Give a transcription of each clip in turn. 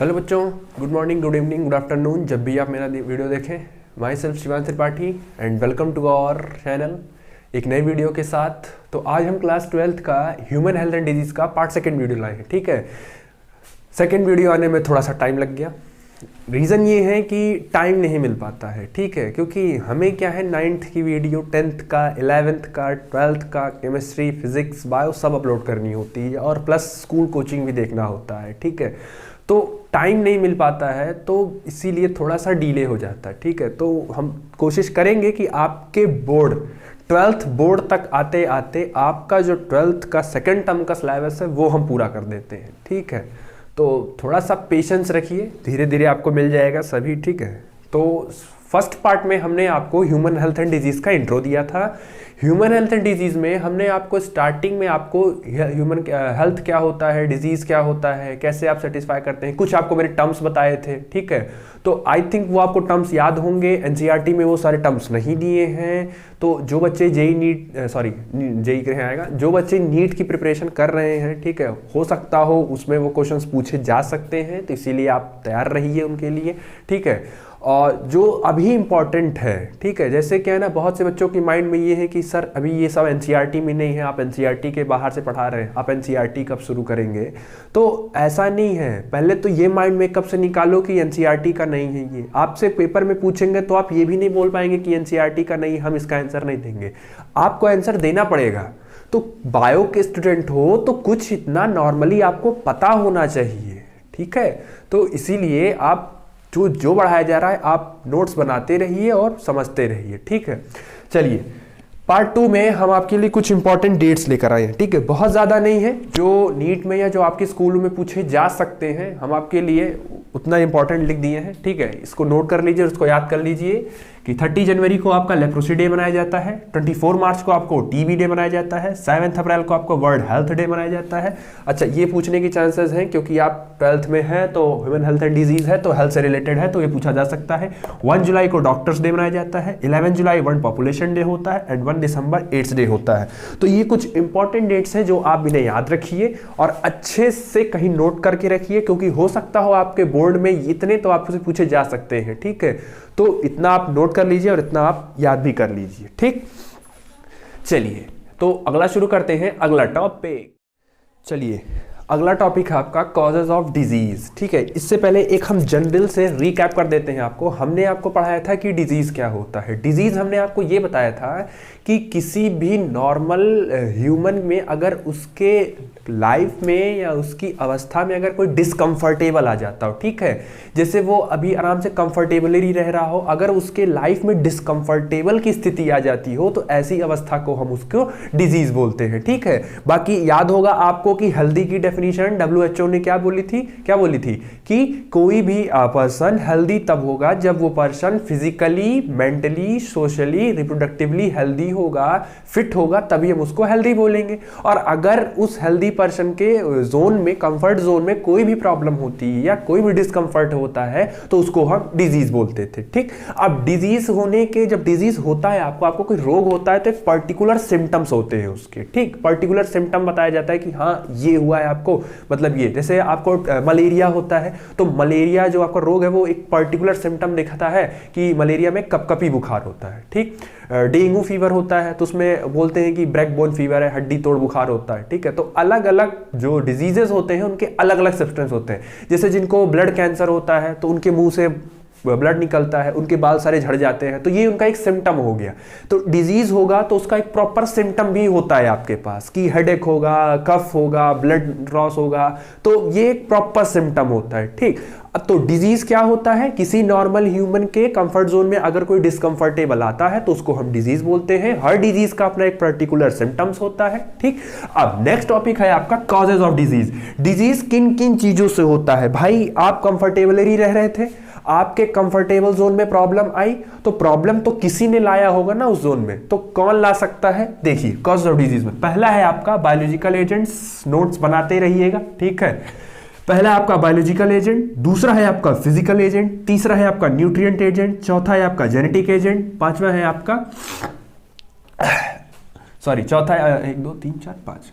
Hello बच्चों, good morning, good evening, good afternoon, जब भी आप मेरा वीडियो देखें। Myself Shivan Tripathi and welcome to our channel एक नए वीडियो के साथ। तो आज हम क्लास 12th का ह्यूमन हेल्थ एंड डिजीज़ का पार्ट सेकंड वीडियो लाए हैं। ठीक है, सेकंड वीडियो आने में थोड़ा सा टाइम लग गया। रीज़न ये है कि टाइम नहीं मिल पाता है, ठीक है, क्योंकि हमें क्या है 9th की वीडियो, 10th का, 11th का, 12th का केमिस्ट्री, फिजिक्स, बायो सब अपलोड करनी होती है और प्लस स्कूल कोचिंग भी देखना होता है। ठीक है, तो टाइम नहीं मिल पाता है, तो इसीलिए थोड़ा सा डिले हो जाता है। ठीक है, तो हम कोशिश करेंगे कि आपके बोर्ड 12th बोर्ड तक आते आते आपका जो 12th का सेकेंड टर्म का सिलेबस है वो हम पूरा कर देते हैं। ठीक है, तो थोड़ा सा पेशेंस रखिए, धीरे धीरे आपको मिल जाएगा सभी। ठीक है, तो फर्स्ट पार्ट में हमने आपको ह्यूमन हेल्थ एंड डिजीज़ का इंट्रो दिया था। ह्यूमन हेल्थ एंड डिजीज़ में हमने आपको स्टार्टिंग में आपको ह्यूमन हेल्थ क्या होता है, डिजीज़ क्या होता है, कैसे आप सेटिस्फाई करते हैं, कुछ आपको मेरे टर्म्स बताए थे। ठीक है, तो आई थिंक वो आपको टर्म्स याद होंगे। एनसीईआरटी में वो सारे टर्म्स नहीं दिए हैं। तो जो बच्चे जेई के आएगा, जो बच्चे नीट की प्रिपरेशन कर रहे हैं, ठीक है, हो सकता हो उसमें वो क्वेश्चंस पूछे जा सकते हैं, तो इसीलिए आप तैयार रहिए उनके लिए। ठीक है, और जो अभी इम्पॉर्टेंट है, ठीक है, जैसे क्या है ना, बहुत से बच्चों की माइंड में ये है कि सर अभी ये सब एनसीईआरटी में नहीं है, आप एनसीईआरटी के बाहर से पढ़ा रहे हैं, आप एनसीईआरटी कब शुरू करेंगे। तो ऐसा नहीं है, पहले तो ये माइंड में कब से निकालो कि एनसीईआरटी का नहीं है। ये आपसे पेपर में पूछेंगे तो आप ये भी नहीं बोल पाएंगे कि एनसीईआरटी का नहीं, हम इसका आंसर नहीं देंगे, आपको आंसर देना पड़ेगा। तो बायो के स्टूडेंट हो तो कुछ इतना नॉर्मली आपको पता होना चाहिए। ठीक है, तो इसीलिए आप जो पढ़ाया जा रहा है आप नोट्स बनाते रहिए और समझते रहिए। ठीक है, चलिए पार्ट 2 में हम आपके लिए कुछ इंपॉर्टेंट डेट्स लेकर आए हैं। ठीक है, बहुत ज़्यादा नहीं है, जो नीट में या जो आपके स्कूल में पूछे जा सकते हैं, हम आपके लिए उतना इंपॉर्टेंट लिख दिए हैं। ठीक है, इसको नोट कर लीजिए, उसको याद कर लीजिए कि 30 जनवरी को आपका लेप्रोसी डे मनाया जाता है, 24 मार्च को आपको टीबी डे मनाया जाता है, 7 अप्रैल को आपको वर्ल्ड हेल्थ डे मनाया जाता है। अच्छा, ये पूछने की चांसेस हैं क्योंकि आप 12th में हैं, तो ह्यूमन हेल्थ एंड डिजीज है, तो हेल्थ से रिलेटेड है, तो ये पूछा जा सकता है। 1 जुलाई को डॉक्टर्स डे मनाया जाता है, 11 जुलाई वर्ल्ड पॉपुलेशन डे होता है एंड 1 दिसंबर एड्स डे होता है। तो ये कुछ इंपॉर्टेंट डेट्स हैं जो आप इन्हें याद रखिए और अच्छे से कहीं नोट करके रखिए, क्योंकि हो सकता हो आपके बोर्ड में इतने तो आपसे पूछे जा सकते हैं। ठीक है, तो इतना आप नोट कर लीजिए और इतना आप याद भी कर लीजिए। ठीक, चलिए तो अगला शुरू करते हैं, अगला टॉपिक। चलिए अगला टॉपिक है आपका कॉजेज ऑफ डिजीज। ठीक है, इससे पहले एक हम जनरल से रिकैप कर देते हैं आपको। हमने आपको पढ़ाया था कि डिजीज क्या होता है। डिजीज हमने आपको ये बताया था कि किसी भी नॉर्मल ह्यूमन में अगर उसके लाइफ में या उसकी अवस्था में अगर कोई डिस्कम्फर्टेबल आ जाता हो, ठीक है, जैसे वो अभी आराम से कंफर्टेबली रह रहा हो, अगर उसके लाइफ में डिस्कम्फर्टेबल की स्थिति आ जाती हो तो ऐसी अवस्था को हम उसको डिजीज बोलते हैं। ठीक है, बाकी याद होगा आपको कि हेल्दी की डेफिनेशन WHO ने क्या बोली थी कि कोई भी पर्सन हेल्दी तब होगा जब वो person physically, mentally, socially, reproductively healthy होगा, फिट होगा, तभी हम उसको हेल्दी बोलेंगे। और अगर उस हेल्दी पर्सन के जोन में, कंफर्ट जोन में कोई भी प्रॉब्लम होती है या कोई भी डिस्कंफर्ट होता है तो उसको हम डिजीज बोलते थे। ठीक, अब डिजीज होने के, जब डिजीज होता है आपको कोई रोग होता है तो एक पर्टिकुलर सिम्टम्स होते हैं उसके। ठीक, पर्टिकुलर सिम्टम बताया जाता है कि हाँ ये हुआ है आपको, मतलब ये, जैसे आपको मलेरिया होता है तो मलेरिया जो आपका रोग है वो एक पर्टिकुलर सिम्टम दिखाता है कि मलेरिया में कपकपी बुखार होता है। ठीक, डेंगू फीवर होता है तो उसमें बोलते हैं कि ब्रेक बोन फीवर है, हड्डी तोड़ बुखार होता है। ठीक है, तो अलग अलग जो डिजीजेस होते हैं उनके अलग अलग सब्सटेंस होते हैं। जैसे जिनको ब्लड कैंसर होता है तो उनके मुंह से ब्लड निकलता है, उनके बाल सारे झड़ जाते हैं, तो ये उनका एक सिम्टम हो गया। तो डिजीज होगा तो उसका एक प्रॉपर सिम्टम भी होता है आपके पास कि हेडेक होगा, कफ होगा, ब्लड लॉस होगा, तो ये एक प्रॉपर सिम्टम होता है। ठीक, तो डिजीज क्या होता है, किसी नॉर्मल ह्यूमन के कंफर्ट जोन में अगर कोई डिस्कंफर्टेबल आता है तो उसको हम डिजीज बोलते हैं। हर डिजीज का अपना एक पर्टिकुलर सिम्टम्स होता है। ठीक, अब नेक्स्ट टॉपिक है आपका कॉजेज ऑफ डिजीज। डिजीज किन किन चीजों से होता है। भाई आप कंफर्टेबली रह रहे थे, आपके कंफर्टेबल जोन में प्रॉब्लम आई, तो प्रॉब्लम तो किसी ने लाया होगा ना उस जोन में, तो कौन ला सकता है। देखिए कॉज ऑफ डिजीज में पहला है आपका बायोलॉजिकल एजेंट्स, नोट्स बनाते रहिएगा। ठीक है, पहला है आपका बायोलॉजिकल एजेंट, दूसरा है आपका फिजिकल एजेंट, तीसरा है आपका न्यूट्रिएंट एजेंट, चौथा है आपका जेनेटिक एजेंट, पांचवा है आपका चौथा 1 2 3 4 5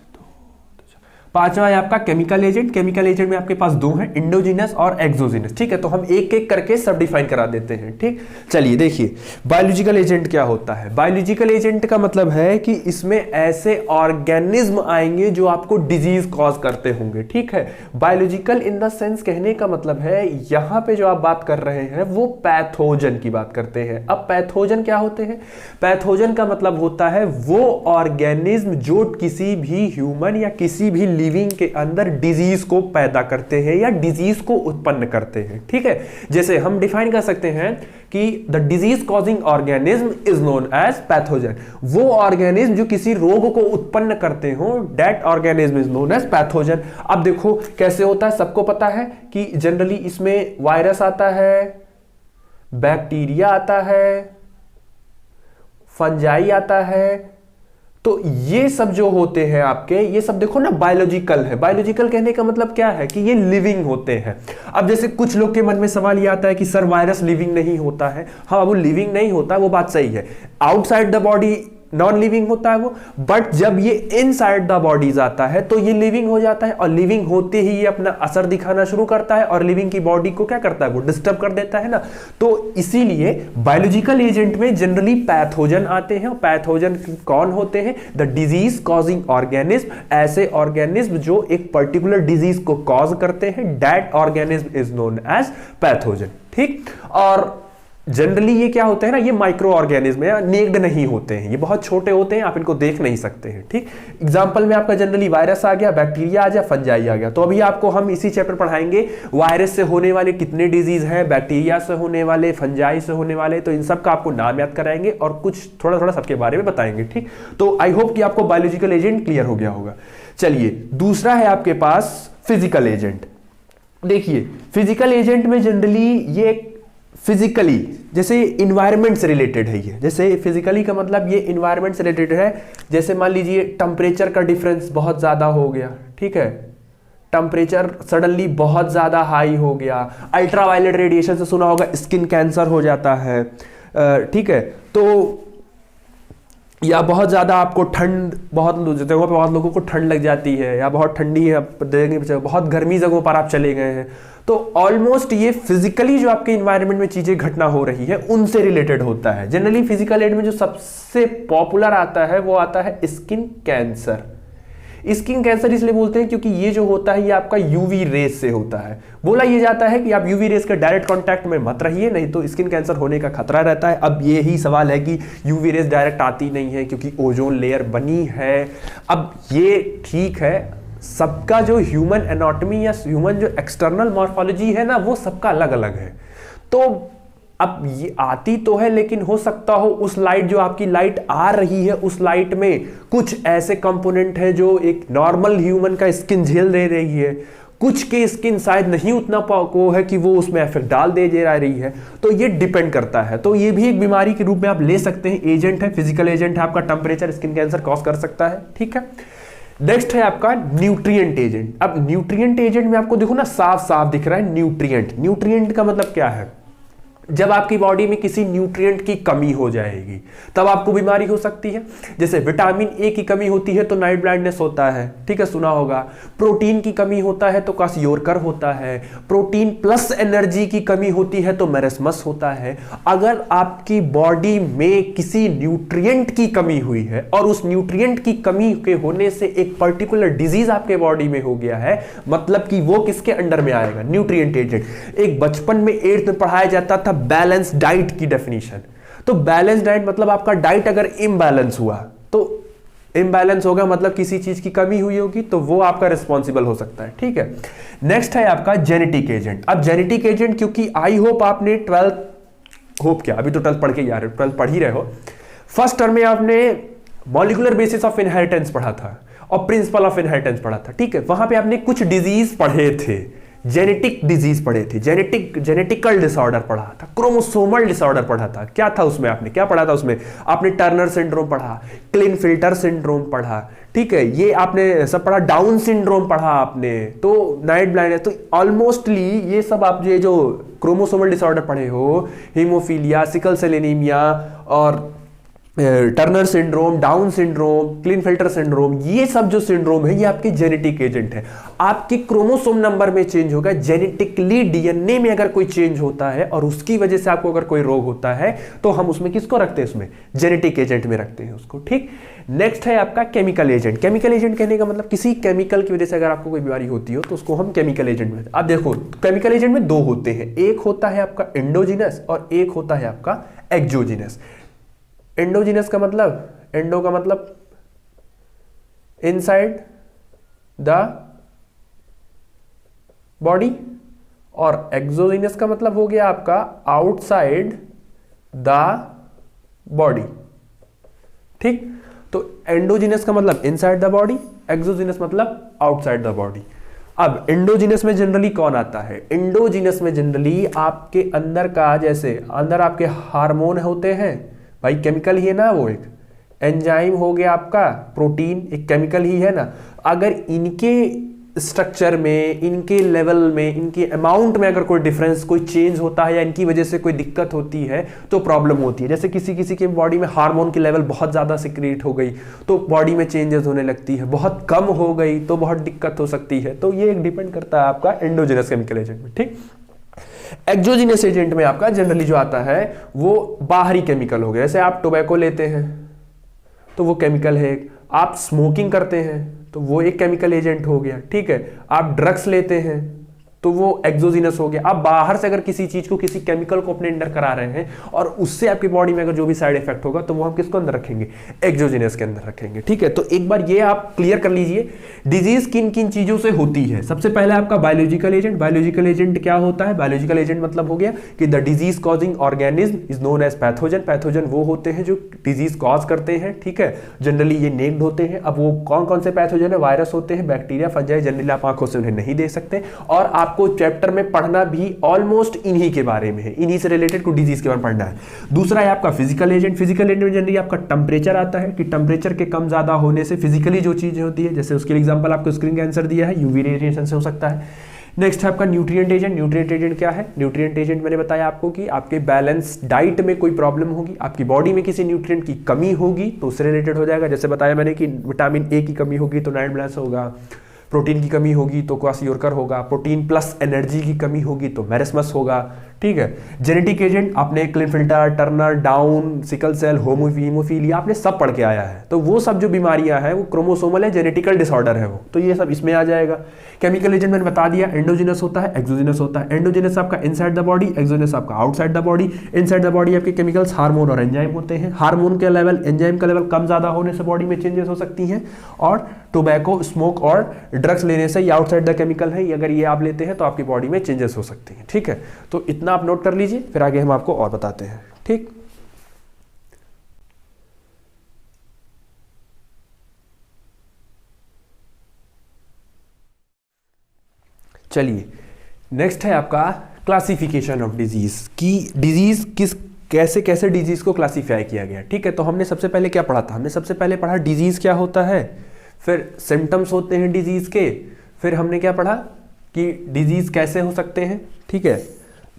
पांचवा है आपका केमिकल एजेंट। केमिकल एजेंट में आपके पास दो हैं, इंडोजिनस और एक्सोजिनस। ठीक है, तो हम एक एक करके सब डिफाइन करा देते हैं। ठीक, चलिए देखिए बायोलॉजिकल एजेंट क्या होता है। बायोलॉजिकल एजेंट का मतलब है कि इसमें ऐसे ऑर्गेनिज्म आएंगे जो आपको डिजीज कॉज करते होंगे। ठीक है, बायोलॉजिकल इन द सेंस कहने का मतलब है यहां पे जो आप बात कर रहे हैं वो पैथोजन की बात करते हैं। अब पैथोजन क्या होते हैं? पैथोजन का मतलब होता है वो ऑर्गेनिज्म जो किसी भी ह्यूमन या किसी भी लिविंग के अंदर डिजीज को पैदा करते हैं या डिजीज को उत्पन्न करते हैं। ठीक है, जैसे हम डिफाइन कर सकते हैं कि the disease causing organism is known as pathogen. वो ऑर्गेनिज्म जो किसी रोग को उत्पन्न करते हो, that organism is known as pathogen. अब देखो कैसे होता है, सबको पता है कि जनरली इसमें वायरस आता है, बैक्टीरिया आता है, फंजाई आता है। तो ये सब जो होते हैं आपके, ये सब देखो ना बायोलॉजिकल है। बायोलॉजिकल कहने का मतलब क्या है कि ये लिविंग होते हैं। अब जैसे कुछ लोग के मन में सवाल ये आता है कि सर वायरस लिविंग नहीं होता है। हाँ, वो लिविंग नहीं होता, वो बात सही है। Outside the body non living होता है वो, बट जब ये इनसाइड द बॉडीज आता है तो ये लिविंग हो जाता है, और लिविंग होते ही ये अपना असर दिखाना शुरू करता है और लिविंग की बॉडी को क्या करता है, वो डिस्टर्ब कर देता है ना। तो इसीलिए बायोलॉजिकल एजेंट में जनरली पैथोजन आते हैं। पैथोजन कौन होते हैं? द डिजीज कॉजिंग ऑर्गेनिज्म, ऐसे ऑर्गेनिज्म जो एक पर्टिकुलर डिजीज को कॉज करते हैं, that organism is known as pathogen. ठीक, और जनरली ये क्या होते हैं ना, ये माइक्रो ऑर्गेनिज्म है, नेक्ड नहीं होते हैं, ये बहुत छोटे होते हैं, आप इनको देख नहीं सकते हैं। ठीक, एग्जांपल में आपका जनरली वायरस आ गया, बैक्टीरिया आ गया, फंजाई आ गया। तो अभी आपको हम इसी चैप्टर पढ़ाएंगे वायरस से होने वाले कितने डिजीज हैं, बैक्टीरिया से होने वाले, फंजाई से होने वाले, तो इन सब का आपको नाम याद कराएंगे और कुछ थोड़ा थोड़ा सबके बारे में बताएंगे। ठीक, तो आई होप कि आपको बायोलॉजिकल एजेंट क्लियर हो गया होगा। चलिए दूसरा है आपके पास फिजिकल एजेंट। देखिए फिजिकल एजेंट में जनरली ये फिजिकली, जैसे इन्वायरमेंट से रिलेटेड है ये। जैसे फिजिकली का मतलब ये इन्वायरमेंट से रिलेटेड है। जैसे मान लीजिए टेम्परेचर का डिफरेंस बहुत ज़्यादा हो गया, ठीक है, टेम्परेचर सडनली बहुत ज़्यादा हाई हो गया। अल्ट्रावायलेट रेडिएशन से सुना होगा, स्किन कैंसर हो जाता है। ठीक है, तो या बहुत ज़्यादा आपको ठंड, बहुत जगहों पर बहुत लोगों को ठंड लग जाती है, या बहुत ठंडी है बहुत गर्मी जगहों पर आप चले गए हैं, तो ऑलमोस्ट ये फिजिकली जो आपके इन्वायरमेंट में चीज़ें घटना हो रही है उनसे रिलेटेड होता है। जनरली फिजिकल एड में जो सबसे पॉपुलर आता है वो आता है स्किन कैंसर। स्किन कैंसर इसलिए बोलते हैं क्योंकि ये जो होता है ये आपका यूवी रेस से होता है। बोला ये जाता है कि आप यूवी रेस के डायरेक्ट कांटेक्ट में मत रहिए, नहीं तो स्किन कैंसर होने का खतरा रहता है। अब ये ही सवाल है कि यूवी रेस डायरेक्ट आती नहीं है क्योंकि ओजोन लेयर बनी है। अब ये ठीक है, सबका जो ह्यूमन एनाटॉमी या ह्यूमन जो एक्सटर्नल मॉर्फोलॉजी है ना, वो सबका अलग अलग है। तो अब ये आती तो है, लेकिन हो सकता हो उस लाइट, जो आपकी लाइट आ रही है, उस लाइट में कुछ ऐसे कंपोनेंट है जो एक नॉर्मल ह्यूमन का स्किन झेल दे रही है, कुछ के स्किन शायद नहीं उतना को है कि वो उसमें इफेक्ट डाल दे रही है। तो ये डिपेंड करता है। तो ये भी एक बीमारी के रूप में आप ले सकते हैं, एजेंट है, फिजिकल एजेंट है आपका, टेम्परेचर स्किन कैंसर कॉज कर सकता है। ठीक है, नेक्स्ट है आपका न्यूट्रिएंट एजेंट। अब न्यूट्रिएंट एजेंट में आपको देखो ना साफ साफ दिख रहा है न्यूट्रिएंट। न्यूट्रिएंट का मतलब क्या है? जब आपकी बॉडी में किसी न्यूट्रिएंट की कमी हो जाएगी तब आपको बीमारी हो सकती है। जैसे विटामिन ए की कमी होती है तो नाइट ब्लाइंडनेस होता है, ठीक है, सुना होगा। प्रोटीन की कमी होता है तो क्वाशियोरकर होता है। प्रोटीन प्लस एनर्जी की कमी होती है तो मेरेस्मस होता है। अगर आपकी बॉडी में किसी न्यूट्रिएंट की कमी हुई है और उस न्यूट्रिएंट की कमी के होने से एक पर्टिकुलर डिजीज आपके बॉडी में हो गया है, मतलब कि वो किसके अंडर में आएगा? Nutrient agent. एक बचपन में 8th में पढ़ाया जाता था बैलेंस डाइट की डेफिनेशन। तो बैलेंस डाइट मतलब आपका डाइट अगर इम्बैलेंस हुआ, तो इम्बैलेंस होगा मतलब किसी चीज की कमी हुई होगी, तो वो आपका रिस्पॉन्सिबल हो सकता है। ठीक है, नेक्स्ट है आपका जेनेटिक एजेंट। अब जेनेटिक एजेंट, क्योंकि आई होप आपने 12th, होप क्या अभी तो 12th पढ़ के ही आ रहे हो, 12th पढ़ ही रहे हो। फर्स्ट टर्म में आपने मॉलिक्यूलर बेसिस ऑफ इनहेरिटेंस पढ़ा था और प्रिंसिपल ऑफ इनहेरिटेंस पढ़ा था। ठीक है, वहां पे आपने कुछ डिजीज पढ़े थे, जेनेटिक डिजीज पढ़े थे, जेनेटिकल डिसऑर्डर पढ़ा था, क्रोमोसोमल डिसऑर्डर पढ़ा था। क्या था उसमें? आपने क्या पढ़ा था उसमें? आपने टर्नर सिंड्रोम पढ़ा, क्लिनफिल्टर सिंड्रोम पढ़ा, ठीक है, ये आपने सब पढ़ा, डाउन सिंड्रोम पढ़ा आपने, तो नाइट ब्लाइंडनेस। तो ऑलमोस्टली ये सब आप जो क्रोमोसोमल डिसऑर्डर पढ़े हो, हीमोफीलिया, सिकल सेल एनीमिया और Turner syndrome, Down syndrome, Klinefelter syndrome, ये सब जो सिंड्रोम है ये आपके जेनेटिक एजेंट है। आपके क्रोमोसोम नंबर में चेंज होगा, जेनेटिकली डीएनए में अगर कोई चेंज होता है और उसकी वजह से आपको अगर कोई रोग होता है तो हम उसमें किसको रखते हैं, उसमें जेनेटिक एजेंट में रखते हैं उसको, ठीक। नेक्स्ट है आपका केमिकल एजेंट। केमिकल एजेंट कहने का मतलब किसी केमिकल की वजह से अगर आपको कोई बीमारी होती हो तो उसको हम केमिकल एजेंट में। अब देखो केमिकल एजेंट में दो होते हैं, एक होता है आपका एंडोजिनस और एक होता है आपका एक्सोजिनस। एंडोजिनस का मतलब, एंडो का मतलब इनसाइड द बॉडी और एक्सोजिनस का मतलब हो गया आपका आउटसाइड द बॉडी, ठीक। तो एंडोजिनस का मतलब इनसाइड द बॉडी, एक्सोजिनस मतलब आउटसाइड द बॉडी। अब एंडोजिनस में जनरली कौन आता है, एंडोजिनस में जनरली आपके अंदर का, जैसे अंदर आपके हार्मोन होते हैं भाई, केमिकल ही है ना, वो एक एंजाइम हो गया आपका, प्रोटीन एक केमिकल ही है ना। अगर इनके स्ट्रक्चर में, इनके लेवल में, इनके अमाउंट में अगर कोई डिफरेंस, कोई चेंज होता है या इनकी वजह से कोई दिक्कत होती है तो प्रॉब्लम होती है। जैसे किसी किसी के बॉडी में हार्मोन की लेवल बहुत ज़्यादा सिक्रेट हो गई तो बॉडी में चेंजेस होने लगती है, बहुत कम हो गई तो बहुत दिक्कत हो सकती है। तो ये एक डिपेंड करता है आपका एंडोजिनस केमिकल एजेंट में, ठीक। एक्सोजिनस एजेंट में आपका जनरली जो आता है वो बाहरी केमिकल हो गया, जैसे आप टोबैको लेते हैं तो वो केमिकल है, आप स्मोकिंग करते हैं तो वो एक केमिकल एजेंट हो गया, ठीक है। आप ड्रग्स लेते हैं तो वो एक्सोजिनस हो गया। आप बाहर से अगर किसी चीज को, किसी केमिकल को अपने अंदर करा रहे हैं और उससे आपकी बॉडी में अगर जो भी साइड इफेक्ट होगा तो वो हम किसको अंदर रखेंगे, एक्सोजिनस के अंदर रखेंगे, ठीक है। तो एक बार ये आप क्लियर कर लीजिए डिजीज किन किन चीजों से होती है। सबसे पहले आपका बायोलॉजिकल एजेंट। बायोलॉजिकल एजेंट क्या होता है, बायोलॉजिकल एजेंट मतलब हो गया कि the disease causing organism is known as pathogen. Pathogen वो होते हैं जो डिजीज कॉज करते हैं, ठीक है। जनरली ये नेम्ड होते हैं। अब वो कौन कौन से पैथोजन है, वायरस होते हैं, बैक्टीरिया, फंजाई, जनरली आप आंखों से उन्हें नहीं देख सकते। और आपको चैप्टर में पढ़ना भी ऑलमोस्ट इन्हीं के बारे में है, इन्हीं से रिलेटेड कोई डिजीज के बारे में पढ़ना है। दूसरा है आपका फिजिकल एजेंट। फिजिकल एजेंट में जनरली आपका टेम्परेचर आता है कि टेम्परेचर के कम ज्यादा होने से फिजिकली जो चीजें होती है, जैसे उसके एग्जांपल आपको स्क्रीन का आंसर दिया है, यूवी रेडिएशन से हो सकता है। नेक्स्ट है आपका न्यूट्रिएंट एजेंट। न्यूट्रिएंट एजेंट क्या है, न्यूट्रिएंट एजेंट मैंने बताया आपको कि आपके बैलेंस डाइट में कोई प्रॉब्लम होगी, आपकी बॉडी में किसी न्यूट्रिएंट की कमी होगी तो उससे रिलेटेड हो जाएगा। जैसे बताया मैंने कि विटामिन ए की कमी होगी तो नाइट ब्लैंस होगा, प्रोटीन की कमी होगी तो क्वासियोरकर होगा, प्रोटीन प्लस एनर्जी की कमी होगी तो मैरस्मस होगा, ठीक है। जेनेटिक एजेंट आपने Klinefelter, Turner, Down, sickle cell, haemophilia आपने सब पढ़ के आया है। तो वो सब जो बीमारियां हैं वो क्रोमोसोमल है, जेनेटिकल डिसऑर्डर है वो, तो ये सब इसमें आ जाएगा। केमिकल एजेंट मैंने बता दिया, एंडोजिनस होता है, एक्सोजिनस होता है। एंडोजिनस आपका इनसाइड द बॉडी, एक्सोजिनस आपका outside the body. Inside the body आपके केमिकल्स हार्मोन और एंजाइम होते हैं। हार्मोन के लेवल, एंजाइम का लेवल कम ज्यादा होने से बॉडी में चेंजेस हो सकती हैं। और टोबैको, स्मोक और ड्रग्स लेने से ये आउटसाइड द केमिकल है, अगर ये आप लेते हैं तो आपकी बॉडी में चेंजेस हो सकती हैं, ठीक है। तो इतना आप नोट कर लीजिए, फिर आगे हम आपको और बताते हैं, ठीक। चलिए नेक्स्ट है आपका क्लासिफिकेशन ऑफ डिजीज की, डिजीज किस कैसे कैसे डिजीज को क्लासिफाई किया गया, ठीक है। तो हमने सबसे पहले क्या पढ़ा था, हमने सबसे पहले पढ़ा डिजीज क्या होता है, फिर सिम्टम्स होते हैं डिजीज के, फिर हमने क्या पढ़ा कि डिजीज कैसे हो सकते हैं, ठीक है।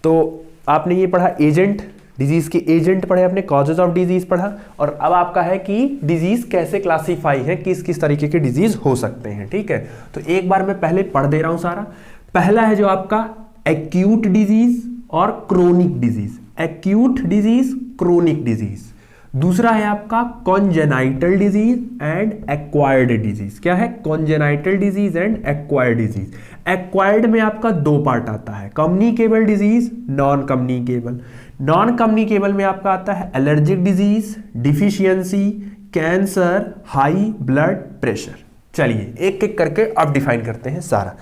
तो आपने ये पढ़ा एजेंट, डिजीज के एजेंट पढ़े आपने, कॉजेज ऑफ डिजीज पढ़ा, और अब आपका है कि डिजीज कैसे क्लासिफाई है, किस किस तरीके के डिजीज हो सकते हैं, ठीक है। तो एक बार मैं पहले पढ़ दे रहा हूं सारा। पहला है जो आपका एक्यूट डिजीज और chronic disease, acute disease, chronic disease. दूसरा है आपका congenital disease and acquired disease. क्या है, congenital disease and acquired disease. Acquired में आपका दो पार्ट आता है, communicable disease, non communicable. Non communicable में आपका आता है allergic disease, deficiency, cancer, high blood pressure. चलिए एक एक करके अब डिफाइन करते हैं सारा।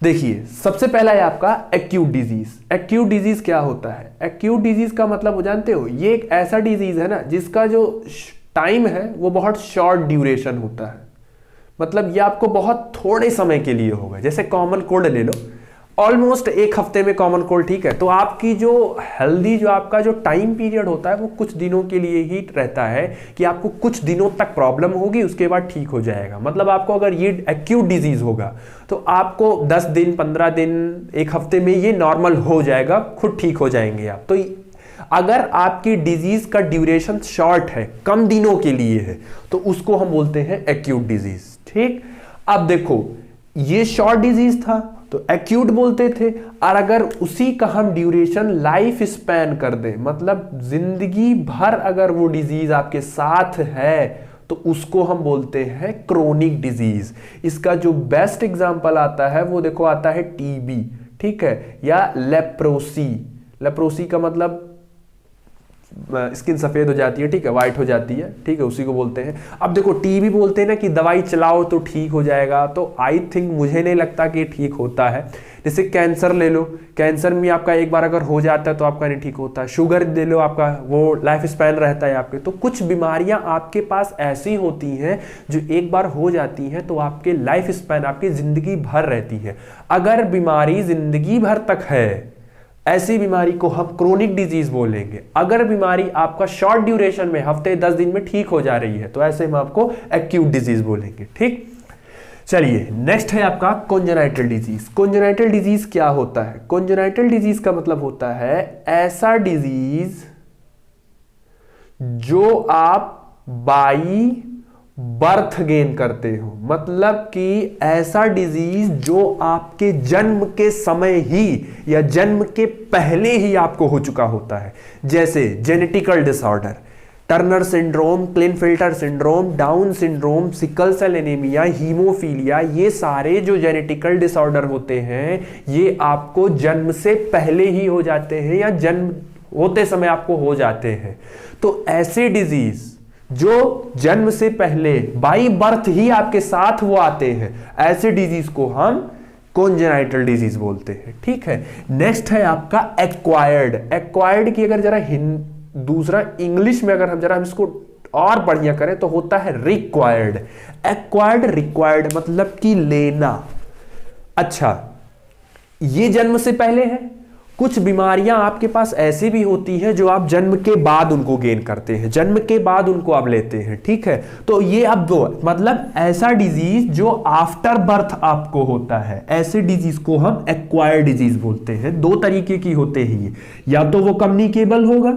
देखिए सबसे पहला है आपका एक्यूट डिजीज। एक्यूट डिजीज क्या होता है, एक्यूट डिजीज का मतलब जानते हो, ये एक ऐसा डिजीज है ना जिसका जो टाइम है वो बहुत शॉर्ट ड्यूरेशन होता है, मतलब ये आपको बहुत थोड़े समय के लिए होगा। जैसे कॉमन कोल्ड ले लो, ऑलमोस्ट एक हफ्ते में कॉमन कोल्ड, ठीक है। तो आपकी जो हेल्दी, जो आपका जो टाइम पीरियड होता है वो कुछ दिनों के लिए ही रहता है, कि आपको कुछ दिनों तक प्रॉब्लम होगी उसके बाद ठीक हो जाएगा। मतलब आपको अगर ये एक्यूट डिजीज होगा तो आपको 10 दिन, 15 दिन, एक हफ्ते में ये नॉर्मल हो जाएगा, खुद ठीक हो जाएंगे आप। तो अगर आपकी डिजीज का ड्यूरेशन शॉर्ट है, कम दिनों के लिए है, तो उसको हम बोलते हैं एक्यूट डिजीज। ठीक, अब देखो ये शॉर्ट डिजीज था तो एक्यूट बोलते थे, और अगर उसी का हम ड्यूरेशन लाइफ स्पैन कर दें, मतलब जिंदगी भर अगर वो डिजीज आपके साथ है, तो उसको हम बोलते हैं क्रोनिक डिजीज। इसका जो बेस्ट एग्जांपल आता है वो देखो आता है टीबी, ठीक है, या लेप्रोसी। लेप्रोसी का मतलब स्किन सफेद हो जाती है, ठीक है, व्हाइट हो जाती है, ठीक है, उसी को बोलते हैं। अब देखो टीबी बोलते हैं ना कि दवाई चलाओ तो ठीक हो जाएगा, तो आई थिंक मुझे नहीं लगता कि ठीक होता है। जैसे कैंसर ले लो, कैंसर में आपका एक बार अगर हो जाता है तो आपका नहीं ठीक होता। शुगर ले लो, आपका वो लाइफ स्पैन रहता है आपके। तो कुछ बीमारियां आपके पास ऐसी होती हैं जो एक बार हो जाती हैं तो आपके लाइफ स्पैन आपकी जिंदगी भर रहती है। अगर बीमारी जिंदगी भर तक है, ऐसी बीमारी को हम क्रोनिक डिजीज बोलेंगे। अगर बीमारी आपका शॉर्ट ड्यूरेशन में हफ्ते 10 दिन में ठीक हो जा रही है तो ऐसे हम आपको एक्यूट डिजीज बोलेंगे। ठीक, चलिए नेक्स्ट है आपका कॉन्जेनाइटल डिजीज। कॉन्जेनाइटल डिजीज क्या होता है? कॉन्जेनाइटल डिजीज का मतलब होता है ऐसा डिजीज जो आप बाई बर्थ गेन करते हो, मतलब कि ऐसा डिजीज जो आपके जन्म के समय ही या जन्म के पहले ही आपको हो चुका होता है। जैसे genetical disorder, Turner syndrome, Klinefelter syndrome, Down syndrome, sickle cell anaemia, haemophilia, ये सारे जो जेनेटिकल डिसऑर्डर होते हैं ये आपको जन्म से पहले ही हो जाते हैं या जन्म होते समय आपको हो जाते हैं। तो ऐसे डिजीज जो जन्म से पहले बाई बर्थ ही आपके साथ वो आते हैं, ऐसे डिजीज को हम कॉन्जेनाइटल डिजीज बोलते हैं। ठीक है, नेक्स्ट है आपका एक्वायर्ड। एक्वायर्ड की अगर जरा दूसरा इंग्लिश में अगर हम इसको और बढ़िया करें तो होता है रिक्वायर्ड। एक्वायर्ड, रिक्वायर्ड मतलब कि लेना। अच्छा, ये जन्म से पहले है। कुछ बीमारियां आपके पास ऐसी भी होती हैं जो आप जन्म के बाद उनको गेन करते हैं, जन्म के बाद उनको आप लेते हैं। ठीक है, तो ये अब दो मतलब ऐसा डिजीज जो आफ्टर बर्थ आपको होता है, ऐसे डिजीज को हम एक्वायर्ड डिजीज बोलते हैं। दो तरीके की होते हैं ये, या तो वो कम्युनिकेबल होगा,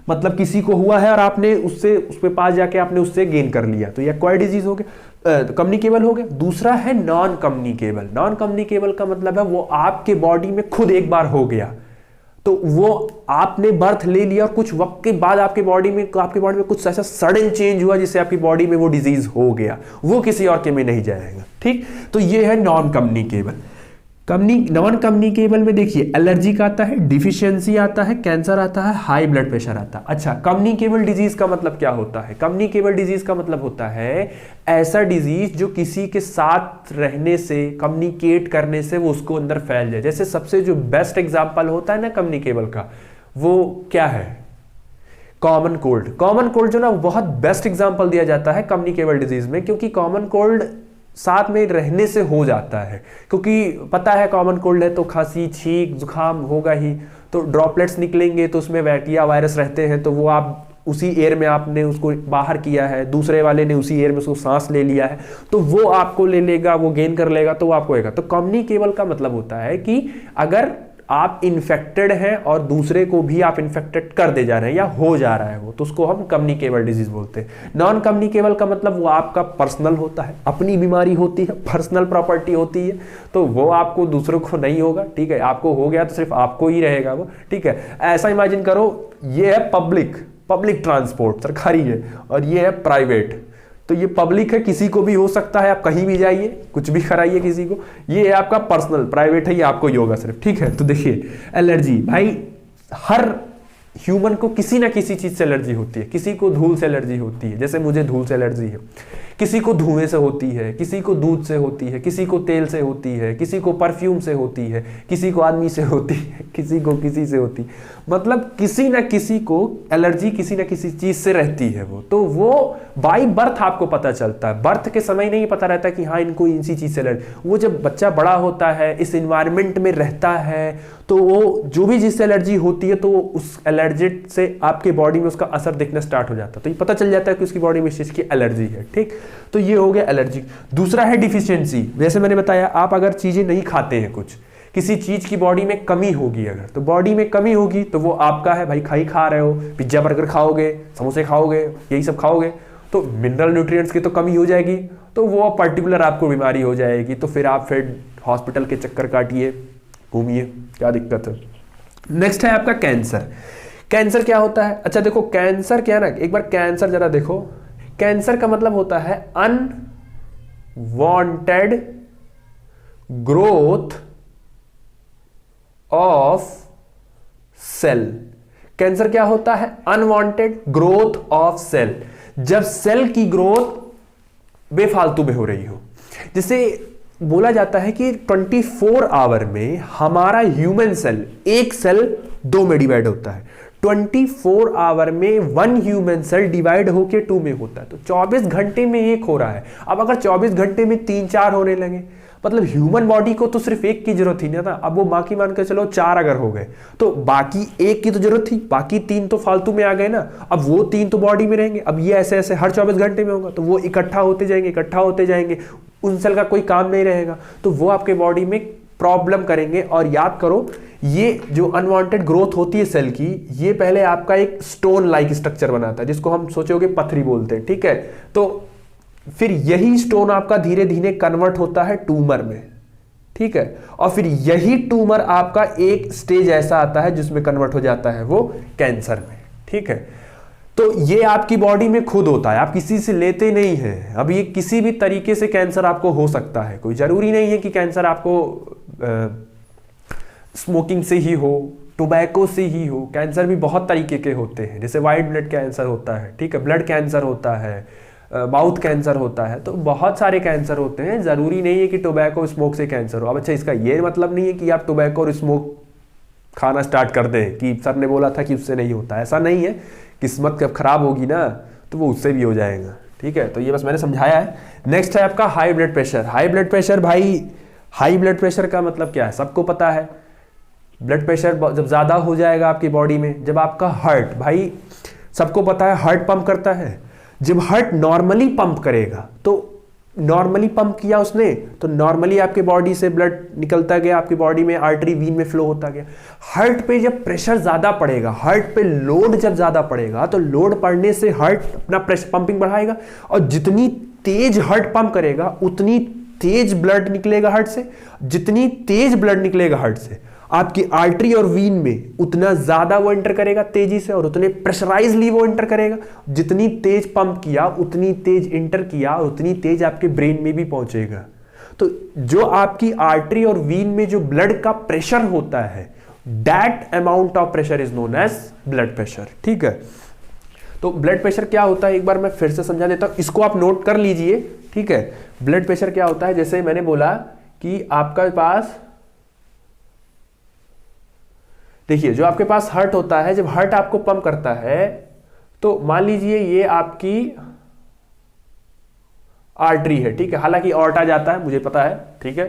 मतलब किसी को हुआ है और आपने उससे उसके पास जाके आपने उससे गेन कर लिया, तो ये एक्वायर्ड डिजीज हो गया, कम्युनिकेबल हो गया। दूसरा है नॉन कम्युनिकेबल। नॉन कम्युनिकेबल का मतलब है वो आपके बॉडी में खुद एक बार हो गया, तो वो आपने बर्थ ले लिया और कुछ वक्त के बाद आपके बॉडी में कुछ ऐसा सडन चेंज हुआ जिससे आपकी बॉडी में वो डिजीज हो गया, वो किसी और के में नहीं जाएगा। ठीक, तो ये है नॉन कम्युनिकेबल। नॉन कम्युनिकेबल में देखिए एलर्जी का आता है, डिफिशियंसी आता है, कैंसर आता है, हाई ब्लड प्रेशर आता है। अच्छा, कम्युनिकेबल डिजीज का मतलब क्या होता है? कम्युनिकेबल डिजीज का मतलब होता है ऐसा डिजीज जो किसी के साथ रहने से, कम्युनिकेट करने से वो उसको अंदर फैल जाए। जैसे सबसे जो बेस्ट एग्जांपल होता है ना कम्युनिकेबल का, वो क्या है? Common cold. कॉमन कोल्ड जो ना बहुत बेस्ट एग्जांपल दिया जाता है कम्युनिकेबल डिजीज में, क्योंकि कॉमन कोल्ड साथ में रहने से हो जाता है, क्योंकि पता है कॉमन कोल्ड है तो खांसी, छींक, जुकाम होगा ही, तो ड्रॉपलेट्स निकलेंगे तो उसमें बैक्टीरिया, वायरस रहते हैं, तो वो आप उसी एयर में आपने उसको बाहर किया है, दूसरे वाले ने उसी एयर में उसको सांस ले लिया है, तो वो आपको ले लेगा, वो गेन कर लेगा, तो वो आपको होगा। तो कम्युनिकेबल का मतलब होता है कि अगर आप इन्फेक्टेड हैं और दूसरे को भी आप इन्फेक्टेड कर दे जा रहे हैं या हो जा रहा है वो, तो उसको हम कम्युनिकेबल डिजीज बोलते हैं। नॉन कम्युनिकेबल का मतलब वो आपका पर्सनल होता है, अपनी बीमारी होती है, पर्सनल प्रॉपर्टी होती है, तो वो आपको दूसरों को नहीं होगा। ठीक है, आपको हो गया तो सिर्फ आपको ही रहेगा वो। ठीक है, ऐसा इमेजिन करो ये है पब्लिक ट्रांसपोर्ट सरकारी है, और ये है प्राइवेट। तो ये पब्लिक है, किसी को भी हो सकता है, आप कहीं भी जाइए कुछ भी कराइए किसी को। ये है आपका पर्सनल, प्राइवेट है, ये आपको ही होगा सिर्फ। ठीक है, तो देखिए एलर्जी, भाई हर ह्यूमन को किसी ना किसी चीज से एलर्जी होती है। किसी को धूल से एलर्जी होती है, जैसे मुझे धूल से एलर्जी है, किसी को धुएं से होती है, किसी को दूध से होती है, किसी को तेल से होती है, किसी को परफ्यूम से होती है, किसी को आदमी से होती है, किसी को किसी से होती है। मतलब किसी ना किसी को एलर्जी किसी ना किसी चीज से रहती है वो, तो वो बाई बर्थ आपको पता चलता है। बर्थ के समय नहीं पता रहता कि हाँ इनको इसी चीज से एलर्जी। वो जब बच्चा बड़ा होता है, इस इन्वायरमेंट में रहता है, तो वो जो भी जिससे एलर्जी होती है तो वो उस एलर्जी से आपके बॉडी में उसका असर दिखना स्टार्ट हो जाता है, तो ये पता चल जाता है कि उसकी बॉडी में इस चीज की एलर्जी है। ठीक, तो ये हो गया एलर्जी। दूसरा है डिफिशियंसी। जैसे मैंने बताया, आप अगर चीजें नहीं खाते हैं, कुछ किसी चीज की बॉडी में कमी होगी, अगर तो बॉडी में कमी होगी तो वो आपका है भाई, खा रहे हो, पिज्जा बर्गर खाओगे, समोसे खाओगे, यही सब खाओगे, तो मिनरल न्यूट्रिएंट्स की तो कमी हो जाएगी, तो वो पर्टिकुलर आपको बीमारी हो जाएगी, तो फिर आप फिर हॉस्पिटल के चक्कर काटिए, घूमिए, क्या दिक्कत है। नेक्स्ट है आपका कैंसर। कैंसर क्या होता है? अच्छा देखो, कैंसर क्या है ना, एक बार कैंसर जरा देखो। कैंसर का मतलब होता है unwanted growth of cell. Cancer क्या होता है? Unwanted growth of cell. जब सेल की ग्रोथ बेफालतू में हो रही हो, जिसे बोला जाता है कि 24 आवर में हमारा ह्यूमन सेल, एक सेल 2 में डिवाइड होता है, 24 आवर में 1 ह्यूमन सेल डिवाइड होके 2 में होता है, तो 24 घंटे में 1 हो रहा है। अब अगर 24 घंटे में 3-4 होने लगे, मतलब ह्यूमन बॉडी को तो सिर्फ 1 की जरूरत थी ना, अब वो बाकी मान के चलो 4 अगर हो गए, तो बाकी 1 की तो जरूरत थी, बाकी 3 तो फालतू में आ गए ना। अब वो 3 तो बॉडी में रहेंगे, अब ये ऐसे ऐसे हर 24 घंटे में होगा, तो वो इकट्ठा होते जाएंगे, उन सेल का कोई काम नहीं रहेगा, तो वो आपके बॉडी में प्रॉब्लम करेंगे। और याद करो, ये जो अनवांटेड ग्रोथ होती है सेल की, ये पहले आपका एक स्टोन लाइक स्ट्रक्चर बनाता है, जिसको हम सोचोगे पथरी बोलते हैं, ठीक है। तो फिर यही स्टोन आपका धीरे धीरे कन्वर्ट होता है ट्यूमर में, ठीक है, और फिर यही ट्यूमर आपका एक स्टेज ऐसा आता है जिसमें कन्वर्ट हो जाता है वो कैंसर में, ठीक है। तो ये आपकी बॉडी में खुद होता है, आप किसी से लेते नहीं हैं। अब ये किसी भी तरीके से कैंसर आपको हो सकता है, कोई जरूरी नहीं है कि कैंसर आपको स्मोकिंग से ही हो, टोबैको से ही हो। कैंसर भी बहुत तरीके के होते हैं, जैसे वाइट ब्लड कैंसर होता है, ठीक है, ब्लड कैंसर होता है, माउथ कैंसर होता है, तो बहुत सारे कैंसर होते हैं। जरूरी नहीं है कि टोबैको स्मोक से कैंसर हो। अब अच्छा, इसका ये मतलब नहीं है कि आप टोबैको और स्मोक खाना स्टार्ट कर दें कि सर ने बोला था कि उससे नहीं होता, ऐसा नहीं है। किस्मत जब खराब होगी ना तो वो उससे भी हो जाएगा, ठीक है। तो ये बस मैंने समझाया है। नेक्स्ट है आपका high blood pressure. High blood pressure भाई, हाई ब्लड प्रेशर का मतलब क्या है, सबको पता है। ब्लड प्रेशर जब ज्यादा हो जाएगा आपकी बॉडी में, जब आपका हार्ट, भाई सबको पता है हार्ट पंप करता है, जब हार्ट नॉर्मली पंप करेगा, तो नॉर्मली पंप किया उसने, तो नॉर्मली आपके बॉडी से ब्लड निकलता गया, आपकी बॉडी में आर्टरी वीन में फ्लो होता गया। हार्ट पे जब प्रेशर ज्यादा पड़ेगा, हार्ट पे लोड जब ज्यादा पड़ेगा, तो लोड पड़ने से हार्ट अपना प्रेशर पंपिंग बढ़ाएगा, और जितनी तेज हार्ट पंप करेगा उतनी तेज ब्लड निकलेगा हार्ट से। जितनी तेज ब्लड निकलेगा हार्ट से, आपकी आर्टरी और वीन में उतना ज्यादा वो एंटर करेगा तेजी से, और उतने प्रेशराइजली वो एंटर करेगा। जितनी तेज पंप किया, उतनी तेज एंटर किया, और उतनी तेज आपके ब्रेन में भी पहुंचेगा। तो जो आपकी आर्टरी और वीन में जो ब्लड का प्रेशर होता है, that amount of pressure is known as blood pressure, ठीक है। तो ब्लड प्रेशर क्या होता है, एक बार मैं फिर से समझा देता हूं, इसको आप नोट कर लीजिए, ठीक है। ब्लड प्रेशर क्या होता है, जैसे मैंने बोला कि आपका पास, देखिए जो आपके पास हार्ट होता है, जब हार्ट आपको पंप करता है, तो मान लीजिए ये आपकी आर्टरी है, ठीक है, हालांकि ऑर्टा जाता है, मुझे पता है, ठीक है।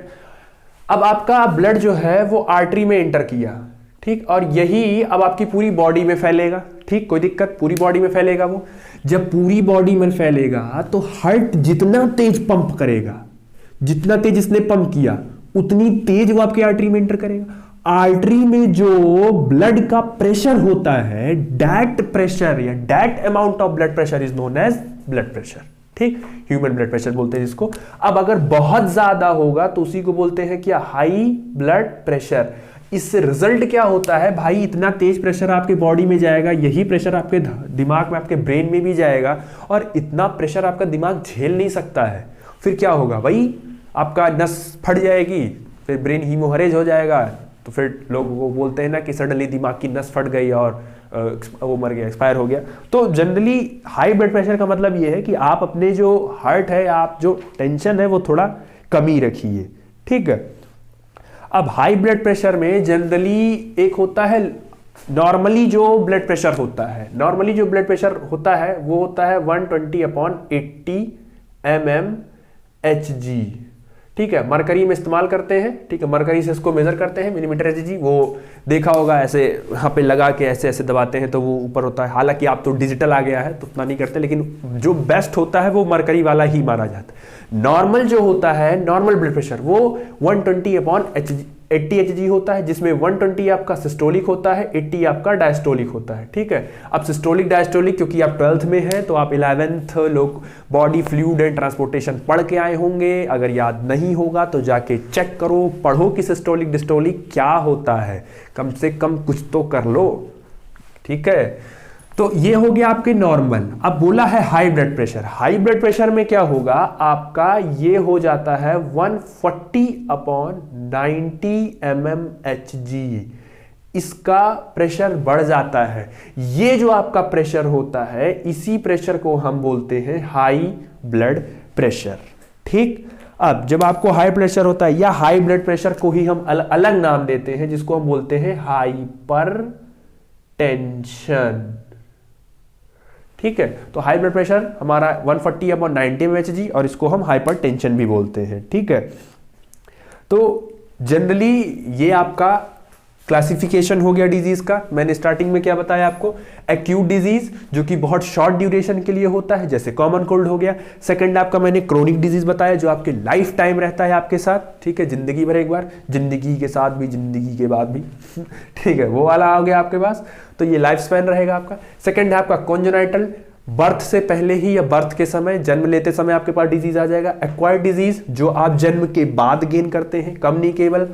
अब आपका ब्लड जो है वो आर्टरी में एंटर किया, ठीक, और यही अब आपकी पूरी बॉडी में फैलेगा, ठीक, कोई दिक्कत, पूरी बॉडी में फैलेगा वो। जब पूरी बॉडी में फैलेगा तो हार्ट जितना तेज पंप करेगा, जितना तेज इसने पंप किया, उतनी तेज वो आपकी आर्टरी में एंटर करेगा। आर्टरी में जो ब्लड का प्रेशर होता है, दैट प्रेशर या that amount of blood pressure is known as blood pressure, ठीक, ह्यूमन ब्लड प्रेशर बोलते हैं जिसको। अब अगर बहुत ज्यादा होगा तो उसी को बोलते हैं क्या, हाई ब्लड प्रेशर। इससे रिजल्ट क्या होता है भाई, इतना तेज प्रेशर आपके बॉडी में जाएगा, यही प्रेशर आपके दिमाग में, आपके ब्रेन में भी जाएगा, और इतना प्रेशर आपका दिमाग झेल नहीं सकता है। फिर क्या होगा भाई, आपका नस फट जाएगी, फिर ब्रेन हीमोहरेज हो जाएगा। तो फिर लोग वो बोलते हैं ना कि सडनली दिमाग की नस फट गई और वो मर गया, एक्सपायर हो गया। तो जनरली हाई ब्लड प्रेशर का मतलब ये है कि आप अपने जो हार्ट है, आप जो टेंशन है वो थोड़ा कमी रखिए, ठीक है। अब हाई ब्लड प्रेशर में जनरली एक होता है नॉर्मली जो ब्लड प्रेशर होता है, नॉर्मली जो ब्लड प्रेशर होता है वो होता है 120/80 mmHg, ठीक है। मरकरी में इस्तेमाल करते हैं, ठीक है, मरकरी से इसको मेजर करते हैं, मिलीमीटर Hg। वो देखा होगा ऐसे यहाँ पे लगा के ऐसे ऐसे दबाते हैं तो वो ऊपर होता है। हालांकि आप तो डिजिटल आ गया है तो उतना नहीं करते, लेकिन जो बेस्ट होता है वो मरकरी वाला ही माना जाता है। नॉर्मल जो होता है, नॉर्मल ब्लड प्रेशर, वो 120/80 80 Hg होता है, जिसमें 120 आपका सिस्टोलिक होता है, 80 आपका डायस्टोलिक होता है। ठीक है, अब सिस्टोलिक डायस्टोलिक क्योंकि आप 12th में हैं तो आप 11th लोग बॉडी फ्लूइड एंड ट्रांसपोर्टेशन पढ़ के आए होंगे। अगर याद नहीं होगा तो जाके चेक करो, पढ़ो कि सिस्टोलिक डिस्टोलिक क्या होता है, कम से कम कुछ तो कर लो। ठीक है, तो ये हो गया आपके नॉर्मल। अब बोला है high blood pressure. High blood pressure में क्या होगा आपका, ये हो जाता है 140/90 mmHg। इसका प्रेशर बढ़ जाता है। ये जो आपका प्रेशर होता है, इसी प्रेशर को हम बोलते हैं हाई ब्लड प्रेशर। ठीक, अब जब आपको हाई प्रेशर होता है या हाई ब्लड प्रेशर को ही हम अलग नाम देते हैं, जिसको हम बोलते हैं हाइपरटेंशन। ठीक है, तो हाई ब्लड प्रेशर हमारा 140/90 mmHg और इसको हम हाइपरटेंशन भी बोलते हैं। ठीक है, तो जनरली ये आपका क्लासिफिकेशन हो गया डिजीज का। मैंने स्टार्टिंग में क्या बताया आपको, एक्यूट डिजीज जो कि बहुत शॉर्ट ड्यूरेशन के लिए होता है, जैसे कॉमन कोल्ड हो गया। सेकंड आपका मैंने क्रोनिक डिजीज बताया जो आपके लाइफ टाइम रहता है आपके साथ। ठीक है, जिंदगी भर एक बार, जिंदगी के साथ भी, जिंदगी के बाद भी। ठीक है, वो वाला हो गया आपके पास, तो ये लाइफ स्पैन रहेगा आपका। सेकंड है आपका कॉन्जेनाइटल, बर्थ से पहले ही या बर्थ के समय, जन्म लेते समय आपके पास डिजीज आ जाएगा। एक्वायर्ड डिजीज जो आप जन्म के बाद गेन करते हैं। कम्युनिकेबल,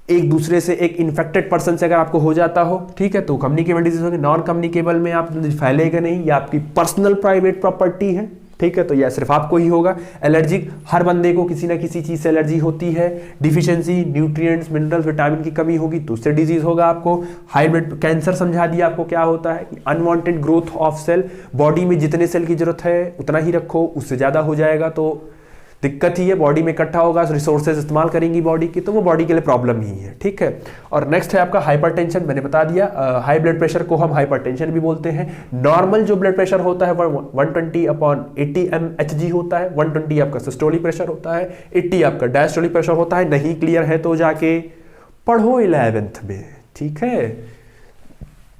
एक दूसरे से, एक इन्फेक्टेड पर्सन से अगर आपको हो जाता हो, ठीक है, तो कम्युनिकेबल डिजीज होगी। नॉन कम्युनिकेबल में आप फैलेगा नहीं, या आपकी पर्सनल प्राइवेट प्रॉपर्टी है। ठीक है, तो यह सिर्फ आपको ही होगा। एलर्जिक, हर बंदे को किसी ना किसी चीज से एलर्जी होती है। डिफिशियंसी, न्यूट्रिएंट्स, मिनरल्स, विटामिन की कमी होगी तो उससे डिजीज होगा आपको। हाई ब्लड कैंसर समझा दिया आपको क्या होता है, unwanted growth of cell. Body में जितने सेल की जरूरत है उतना ही रखो, उससे ज्यादा हो जाएगा तो दिक्कत ही है। बॉडी में इकट्ठा होगा, रिसोर्सेज इस्तेमाल करेंगी बॉडी की, तो वो बॉडी के लिए प्रॉब्लम ही है। ठीक है, और नेक्स्ट है आपका हाइपरटेंशन। मैंने बता दिया, हाई ब्लड प्रेशर को हम हाइपरटेंशन भी बोलते हैं। नॉर्मल जो ब्लड प्रेशर होता है वह 120/80 mmHg होता है। 120 आपका सिस्टोलिक प्रेशर होता है, 80 आपका डायस्टोलिक प्रेशर होता है। नहीं क्लियर है तो जाके पढ़ो 11th में। ठीक है,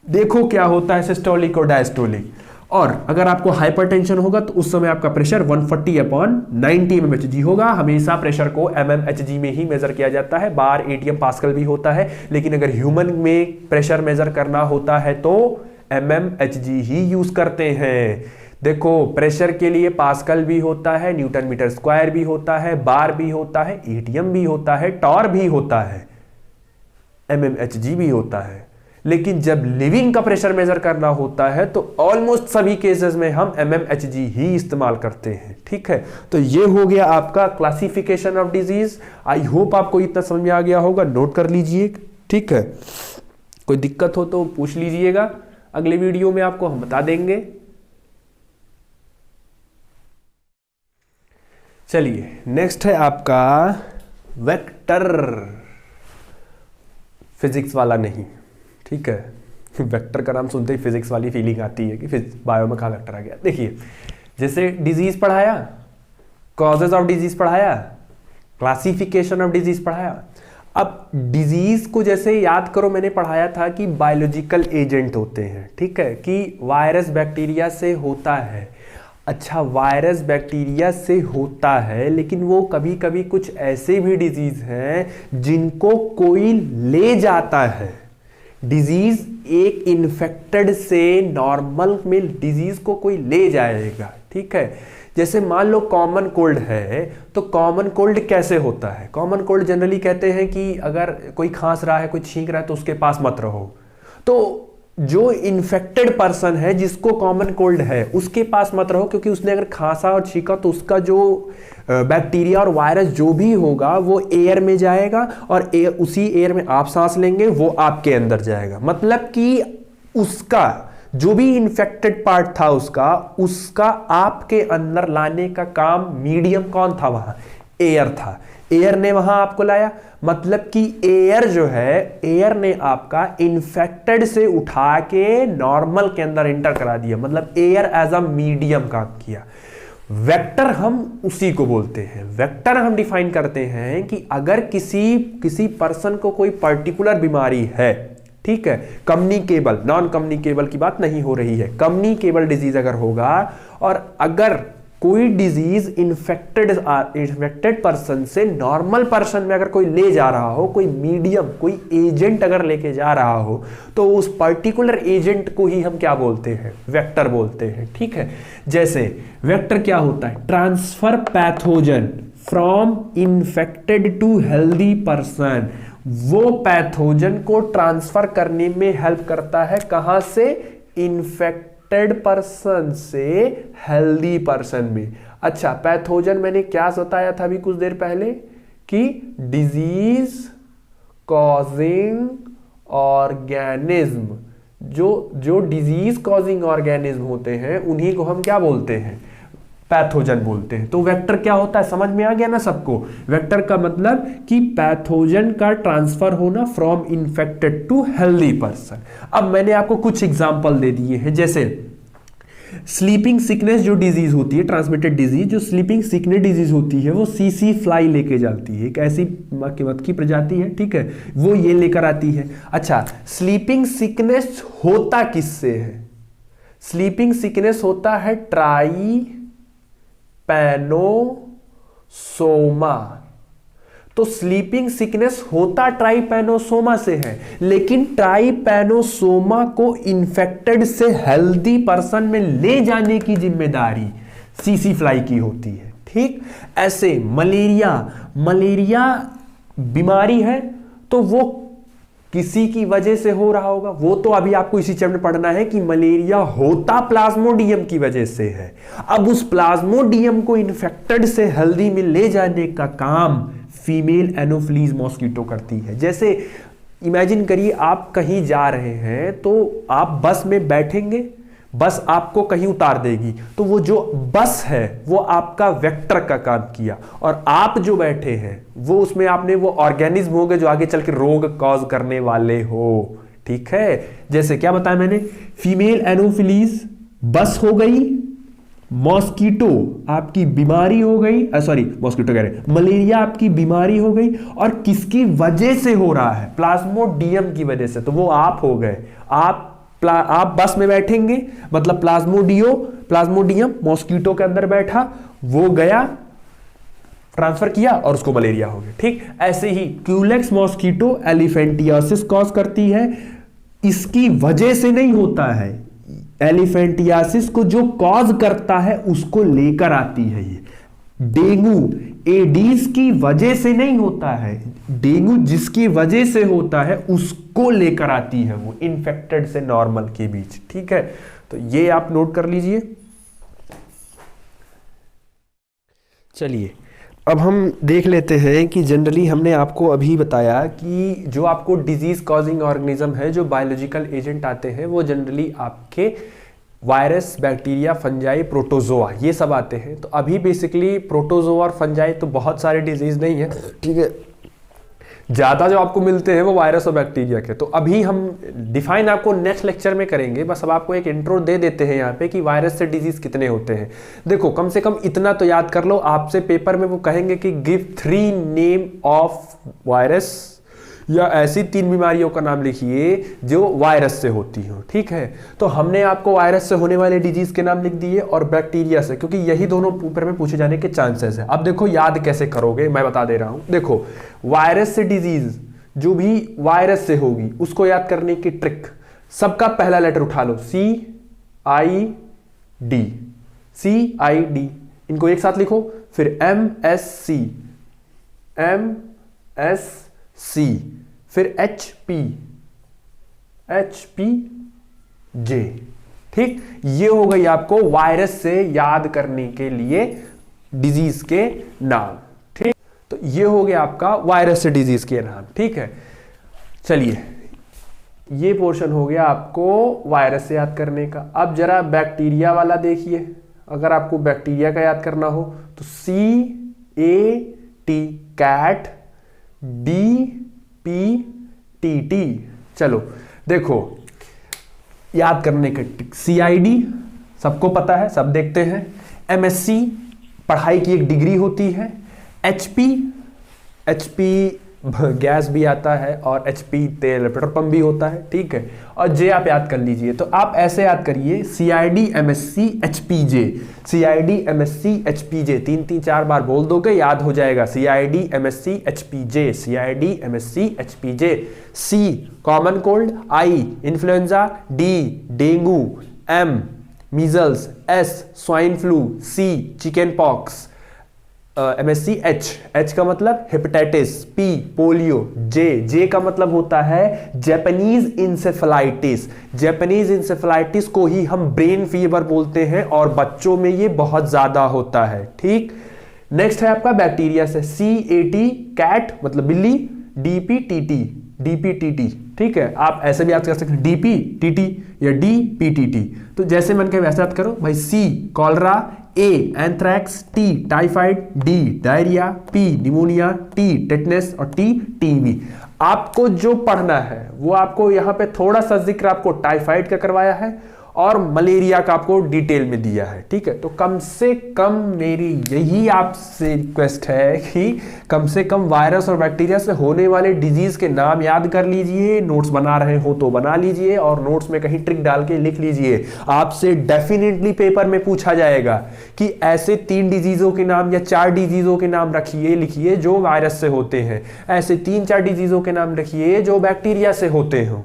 देखो क्या होता है सिस्टोलिक और डायस्टोलिक। और अगर आपको हाइपरटेंशन होगा तो उस समय आपका प्रेशर 140/90 mmHg होगा। हमेशा प्रेशर को mmHg में ही मेजर किया जाता है, बार ATM पास्कल भी होता है, लेकिन अगर ह्यूमन में प्रेशर मेजर करना होता है तो mmHg ही यूज करते हैं। देखो, प्रेशर के लिए पास्कल भी होता है, न्यूटन मीटर स्क्वायर भी होता है, बार भी होता है, ATM भी होता है, टॉर भी होता है, mmHg भी होता है। लेकिन जब लिविंग का प्रेशर मेजर करना होता है तो ऑलमोस्ट सभी केसेस में हम mmHg ही इस्तेमाल करते हैं। ठीक है, तो ये हो गया आपका classification of disease. I hope आपको इतना समझ में आ गया होगा, नोट कर लीजिए। ठीक है, कोई दिक्कत हो तो पूछ लीजिएगा, अगले वीडियो में आपको हम बता देंगे। चलिए, नेक्स्ट है आपका वेक्टर, फिजिक्स वाला नहीं। ठीक है, वेक्टर का नाम सुनते ही फिजिक्स वाली फीलिंग आती है कि बायो में कहाँ वेक्टर आ गया। देखिए, जैसे डिजीज पढ़ाया, कॉजेज ऑफ डिजीज पढ़ाया, क्लासिफिकेशन ऑफ डिजीज पढ़ाया। अब डिजीज को जैसे याद करो, मैंने पढ़ाया था कि बायोलॉजिकल एजेंट होते हैं। ठीक है, कि वायरस बैक्टीरिया से होता है। अच्छा, वायरस बैक्टीरिया से होता है, लेकिन वो कभी कभी कुछ ऐसे भी डिजीज हैं जिनको कोई ले जाता है। डिजीज एक इन्फेक्टेड से नॉर्मल में डिजीज को कोई ले जाएगा। ठीक है, जैसे मान लो कॉमन कोल्ड है, तो कॉमन कोल्ड कैसे होता है? कॉमन कोल्ड जनरली कहते हैं कि अगर कोई खांस रहा है, कोई छींक रहा है तो उसके पास मत रहो। तो जो इन्फेक्टेड पर्सन है, जिसको कॉमन कोल्ड है, उसके पास मत रहो, क्योंकि उसने अगर खांसा और छींका तो उसका जो बैक्टीरिया और वायरस जो भी होगा वो एयर में जाएगा और उसी एयर में आप सांस लेंगे, वो आपके अंदर जाएगा। मतलब कि उसका जो भी इन्फेक्टेड पार्ट था उसका आपके अंदर लाने का काम मीडियम कौन था? वहां एयर था। एयर ने वहां आपको लाया, मतलब कि एयर जो है, एयर ने आपका इन्फेक्टेड से उठा के नॉर्मल के अंदर एंटर करा दिया। मतलब एयर एज अ मीडियम काम किया। वेक्टर हम उसी को बोलते हैं। वेक्टर हम डिफाइन करते हैं कि अगर किसी पर्सन को कोई पर्टिकुलर बीमारी है, ठीक है, कम्युनिकेबल, नॉन कम्युनिकेबल की बात नहीं हो रही है, कम्युनिकेबल डिजीज अगर होगा, और अगर कोई डिजीज इन्फेक्टेड पर्सन से नॉर्मल पर्सन में अगर कोई ले जा रहा हो, कोई मीडियम, कोई एजेंट अगर लेके जा रहा हो, तो उस पर्टिकुलर एजेंट को ही हम क्या बोलते हैं? वेक्टर बोलते हैं। ठीक है, जैसे वेक्टर क्या होता है? Transfer pathogen from infected to healthy person. वो पैथोजन को ट्रांसफर करने में हेल्प करता है, कहां से? इन्फेक्टेड पर्सन से हेल्दी पर्सन में। अच्छा, पैथोजन मैंने क्या बताया था अभी कुछ देर पहले कि डिजीज कॉजिंग ऑर्गेनिज्म। जो डिजीज कॉजिंग ऑर्गेनिज्म होते हैं उन्हीं को हम क्या बोलते हैं? पैथोजन बोलते हैं। तो वेक्टर क्या होता है, समझ में आ गया ना सबको? वेक्टर का मतलब कि पैथोजन का ट्रांसफर होना from infected to healthy person. अब मैंने आपको कुछ एग्जांपल दे दिए हैं, जैसे स्लीपिंग सिकनेस जो डिजीज होती है, ट्रांसमिटेड डिजीज, जो स्लीपिंग सिकनेस डिजीज होती है वो सीसी फ्लाई लेके जाती है, एक ऐसी मक्खी की प्रजाति है, ठीक है, वो ये लेकर आती है। अच्छा, स्लीपिंग सिकनेस होता किससे है? स्लीपिंग सिकनेस होता है ट्राइपैनोसोमा। तो स्लीपिंग सिकनेस होता ट्राइपैनोसोमा से है, लेकिन ट्राइपैनोसोमा को इन्फेक्टेड से हेल्दी पर्सन में ले जाने की जिम्मेदारी सीसी फ्लाई की होती है। ठीक, ऐसे मलेरिया बीमारी है तो वो किसी की वजह से हो रहा होगा, वो तो अभी आपको इसी चैप्टर में पढ़ना है कि मलेरिया होता प्लाज्मोडियम की वजह से है। अब उस प्लाज्मोडियम को इन्फेक्टेड से हेल्दी में ले जाने का काम फीमेल एनोफिलीज मॉस्किटो करती है। जैसे इमेजिन करिए आप कहीं जा रहे हैं तो आप बस में बैठेंगे, बस आपको कहीं उतार देगी, तो वो जो बस है वो आपका वेक्टर का काम किया, और आप जो बैठे हैं वो उसमें आपने वो ऑर्गेनिज्म हो गए जो आगे चल के रोग कॉज करने वाले हो। ठीक है, जैसे क्या बताया मैंने, फीमेल एनोफिलीज बस हो गई, मॉस्किटो आपकी बीमारी हो गई, सॉरी मॉस्किटो कह रहे, मलेरिया आपकी बीमारी हो गई, और किसकी वजह से हो रहा है? प्लाज्मोडियम की वजह से, तो वो आप हो गए। आप बस में बैठेंगे मतलब प्लाज्मोडियम मॉस्किटो के अंदर बैठा, वो गया ट्रांसफर किया और उसको मलेरिया हो गया। ठीक, ऐसे ही क्यूलेक्स मॉस्किटो एलिफेंटियासिस कॉज करती है, इसकी वजह से नहीं होता है, एलिफेंटियासिस को जो कॉज करता है उसको लेकर आती है। ये डेंगू एडीज की वजह से नहीं होता है, डेंगू जिसकी वजह से होता है उसको लेकर आती है वो इन्फेक्टेड से नॉर्मल के बीच। ठीक है, तो ये आप नोट कर लीजिए। चलिए अब हम देख लेते हैं कि जनरली हमने आपको अभी बताया कि जो आपको डिजीज कॉजिंग ऑर्गेनिज्म है, जो बायोलॉजिकल एजेंट आते हैं, वो जनरली आपके वायरस, बैक्टीरिया, फंजाई, प्रोटोजोआ, ये सब आते हैं। तो अभी बेसिकली प्रोटोजोआ और फंजाई तो बहुत सारे डिजीज नहीं है, ठीक है, ज़्यादा जो आपको मिलते हैं वो वायरस और बैक्टीरिया के। तो अभी हम डिफाइन आपको नेक्स्ट लेक्चर में करेंगे, बस अब आपको एक इंट्रो दे देते हैं यहाँ पे कि वायरस से डिजीज कितने होते हैं। देखो कम से कम इतना तो याद कर लो, आपसे पेपर में वो कहेंगे कि गिव 3 नेम ऑफ वायरस, या ऐसी 3 बीमारियों का नाम लिखिए जो वायरस से होती हो। ठीक है, तो हमने आपको वायरस से होने वाले डिजीज के नाम लिख दिए और बैक्टीरिया से, क्योंकि यही दोनों पेपर में पूछे जाने के चांसेस है। अब देखो याद कैसे करोगे, मैं बता दे रहा हूं। देखो वायरस से डिजीज जो भी वायरस से होगी उसको याद करने की ट्रिक, सबका पहला लेटर उठा लो, CID, CID, इनको एक साथ लिखो, फिर MSC, फिर HPJ। ठीक, ये हो गई आपको वायरस से याद करने के लिए डिजीज के नाम। ठीक, तो ये हो गया आपका वायरस से डिजीज के नाम। ठीक है, चलिए ये पोर्शन हो गया आपको वायरस से याद करने का। अब जरा बैक्टीरिया वाला देखिए, अगर आपको बैक्टीरिया का याद करना हो तो CAT, कैट, DPTT। चलो देखो याद करने के CID सबको पता है, सब देखते हैं। MSC पढ़ाई की एक डिग्री होती है। HP गैस भी आता है, और HP तेल पेट्रोल पंप भी होता है, ठीक है। और J आप याद कर लीजिए, तो आप ऐसे याद करिए CID MSC HPJ, CID MSC HPJ, 3-4 बार बोल दोगे याद हो जाएगा। CID MSC HPJ, CID MSC HPJ। C common cold, I influenza, D dengue, M measles, S swine flu, C chicken pox, MSC H का मतलब हेपेटाइटिस, P पोलियो, J का मतलब होता है जापानीज इंसेफेलाइटिस। जापानीज इंसेफेलाइटिस को ही हम brain fever बोलते हैं और बच्चों में ये बहुत ज्यादा होता है, ठीक। नेक्स्ट है आपका बैक्टीरिया से, CAT कैट मतलब बिल्ली, DPTT, ठीक है। आप ऐसे भी याद कर सकते हैं DPTT या DPTT, तो जैसे मन के वैसे याद करो भाई। C cholera, A anthrax, T typhoid, D diarrhoea, P pneumonia, T tetanus और T TB। आपको जो पढ़ना है वो आपको यहाँ पे थोड़ा सा जिक्र आपको टाइफाइड का करवाया है और मलेरिया का आपको डिटेल में दिया है, ठीक है। तो कम से कम मेरी यही आपसे रिक्वेस्ट है कि कम से कम वायरस और बैक्टीरिया से होने वाले डिजीज के नाम याद कर लीजिए। नोट्स बना रहे हो तो बना लीजिए और नोट्स में कहीं ट्रिक डाल के लिख लीजिए। आपसे डेफिनेटली पेपर में पूछा जाएगा कि ऐसे 3 डिजीजों के नाम या 4 डिजीजों के नाम रखिए, लिखिए जो वायरस से होते हैं। ऐसे 3-4 डिजीजों के नाम रखिए जो बैक्टीरिया से होते हो,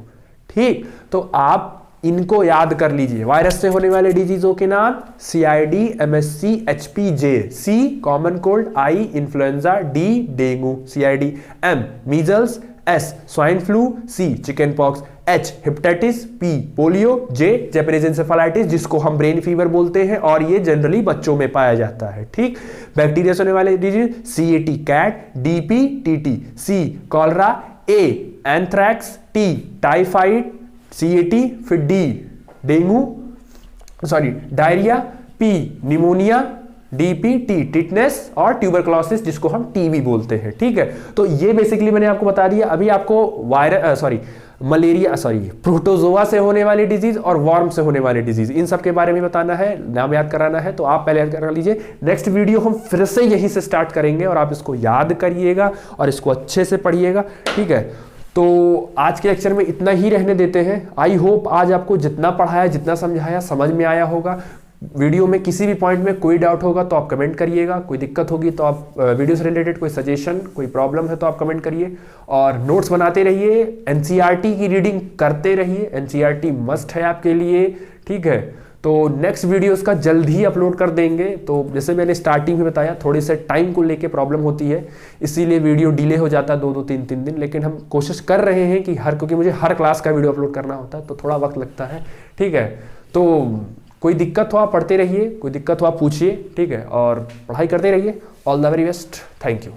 ठीक। तो आप इनको याद कर लीजिए। वायरस से होने वाले डिजीजों के नाम CID MSC HPJ, C common cold, I influenza, D dengue, CID, M measles, S swine flu, C chicken pox, H hepatitis, P polio, J Japanese encephalitis जिसको हम ब्रेन फीवर बोलते हैं और ये जनरली बच्चों में पाया जाता है, ठीक। बैक्टीरिया से होने वाले disease CAT cat, DPTT, C cholera, A anthrax, T typhoid, CAT, फिर D dengue diarrhoea, P pneumonia, DPT tetanus और ट्यूबरकुलोसिस जिसको हम TB बोलते हैं, ठीक है। तो ये बेसिकली मैंने आपको बता दिया। अभी आपको प्रोटोजोआ से होने वाली डिजीज और वर्म से होने वाली डिजीज, इन सब के बारे में बताना है, नाम याद कराना है। तो आप पहले याद करा लीजिए। नेक्स्ट वीडियो हम फिर से यहीं से स्टार्ट करेंगे और आप इसको याद करिएगा और इसको अच्छे से पढ़िएगा, ठीक है। तो आज के लेक्चर में इतना ही रहने देते हैं। आई होप आज आपको जितना पढ़ाया, जितना समझाया, समझ में आया होगा। वीडियो में किसी भी पॉइंट में कोई डाउट होगा तो आप कमेंट करिएगा, कोई दिक्कत होगी तो आप वीडियो से रिलेटेड कोई सजेशन, कोई प्रॉब्लम है तो आप कमेंट करिए। और नोट्स बनाते रहिए, NCERT की रीडिंग करते रहिए, NCERT मस्ट है आपके लिए, ठीक है। तो नेक्स्ट वीडियोस का जल्द ही अपलोड कर देंगे। तो जैसे मैंने स्टार्टिंग में बताया, थोड़ी से टाइम को लेके प्रॉब्लम होती है, इसीलिए वीडियो डिले हो जाता है 2-2, 3-3 दिन। लेकिन हम कोशिश कर रहे हैं कि क्योंकि मुझे हर क्लास का वीडियो अपलोड करना होता है तो थोड़ा वक्त लगता है, ठीक है। तो कोई दिक्कत हो आप पढ़ते रहिए, कोई दिक्कत हो आप पूछिए, ठीक है। और पढ़ाई करते रहिए। All the very best, thank you.